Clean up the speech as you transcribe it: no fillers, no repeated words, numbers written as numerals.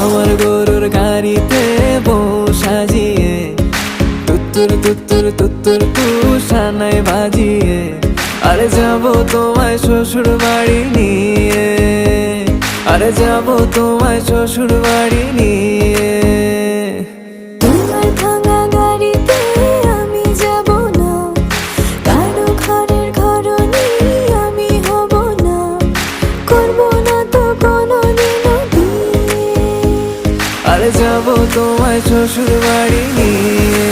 আমার গরুর গাড়িতে বউ সাজিয়ে তুত্তুর তুত্তুর তুত্তুর তুষানায় বাজিয়ে আরে যাবো তোমায় শ্বশুর বাড়ি নিয়ে, আরে যাবো তোমায় শ্বশুর বাড়ি নিয়ে। তোমার ভাঙা গাড়িতে আমি যাব না, কারো ঘরের ঘরনি আমি হব না, করব না তো কোনোদিনও বিয়ে। আরে যাবো তোমায় শ্বশুর বাড়ি নিয়ে।